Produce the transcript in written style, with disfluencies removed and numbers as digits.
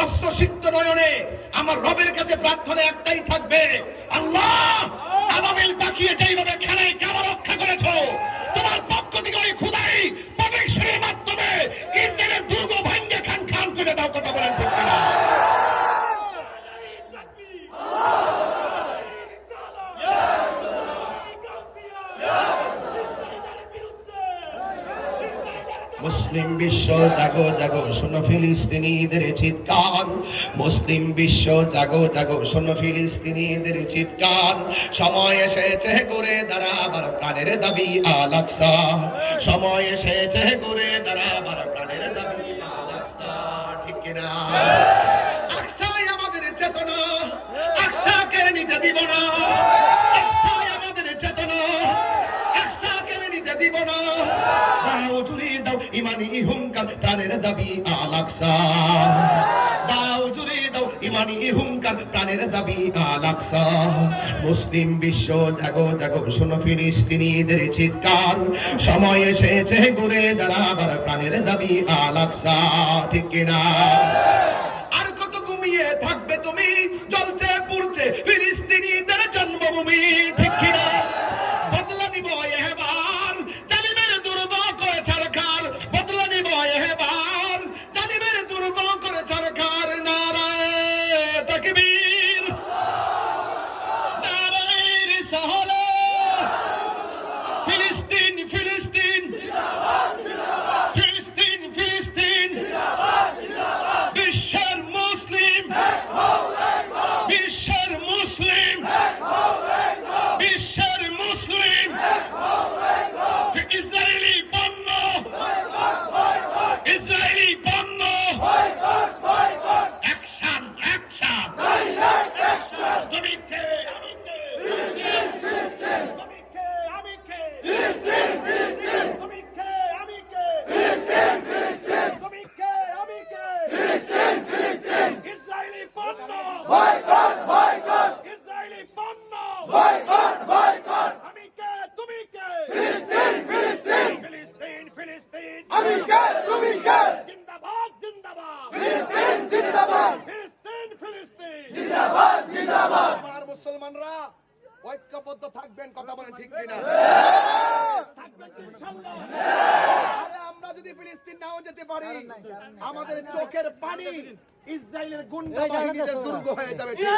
অস্ত্রসিক্ত নয়নে আমার রবের কাছে প্রার্থনা একটাই থাকবে, আল্লাহ আবাবিল পাকিয়ে যেইভাবে খেলায় কারা রক্ষা করেছো, তোমার পক্ষ থেকে ওই খোদাই প্রবেশের মাধ্যমে ইসরায়েলের দুর্গ ভাঙ্গে খান খান করে দাও। কথা বলেন ঠিক কিনা? মুসলিম বিশ্ব জাগো জাগো, শোনো ফিলিস্তিনিদের চিৎকার। মুসলিম বিশ্ব জাগো জাগো, শোনো ফিলিস্তিনিদের চিৎকার। সময় এসেছে করে দাঁড়াবার প্রাণের দাবি আল আকসা। সময় এসেছে করে দাঁড়াবার প্রাণের দাবি আল আকসা। ঠিক কিনা? আকসাই আমাদের চেতনা, আকসা কেড়ে নিতে দিব না। আকসাই আমাদের চেতনা, আকসা কেড়ে নিতে দিব না। দাও জুড়ে দাও ইমানি হুঙ্কার, প্রাণের দাবি আল আকসা। দাও জুড়ে দাও ইমানি হুঙ্কার, প্রাণের দাবি আল আকসা। মুসলিম বিশ্ব জাগো জাগো, শোনো ফিলিস্তিনিদের চিৎকার। সময় এসেছে ঘুরে দাঁড়াবার প্রাণের দাবি আল আকসা। ঠিক কিনা? আর কত ঘুমিয়ে থাকবে তুমি, জ্বলছে পুড়ছে ফিলিস্তিনিদের জন্মভূমি। ঠিক কিনা? বদলা নিব এবার জালিমের দুর্গ করে ছারখার। বদলা নিব এবার জালিমের দুর্গ করে ছারখার। নারায়ে তাকবীর, নারায়ে রিসালাত। ফিলিস্তিন ফিলিস্তিন ফিলিস্তিন ফিলিস্তিন, বিশ্বের মুসলিম, বিশ্বের মুসলিম, বিশ্বের মুসলিম। ইসরায়েলি পণ্য, ইসরায়েলি পণ্য। অ্যাকশন অ্যাকশন, তুমি কে আমি কে, তুমি কে আমি কে, তুমি কে আমি কে, তুমি কে আমি কে। ইসরায়েলি পণ্য বয়কট বয়কট, ইসরায়েলি পণ্য বয়কট বয়কট। আমি কে তুমি কে, ফিলিস্তিন ফিলিস্তিন ফিলিস্তিন ফিলিস্তিন। আমি কে তুমি কে, জিন্দাবাদ জিন্দাবাদ ফিলিস্তিন জিন্দাবাদ ফিলিস্তিন ফিলিস্তিন জিন্দাবাদ জিন্দাবাদ। আমার মুসলমানরা ঐক্যবদ্ধ থাকবেন। কথা বলেন ঠিক কিনা? থাকবেন ইনশাআল্লাহ। আরে আমরা যদি ফিলিস্তিন নাও যেতে পারি, আমাদের চোখের পানি ইসরায়েলের গুন্ডা বাহিনীদের দুর্গ হয়ে যাবে। ঠিক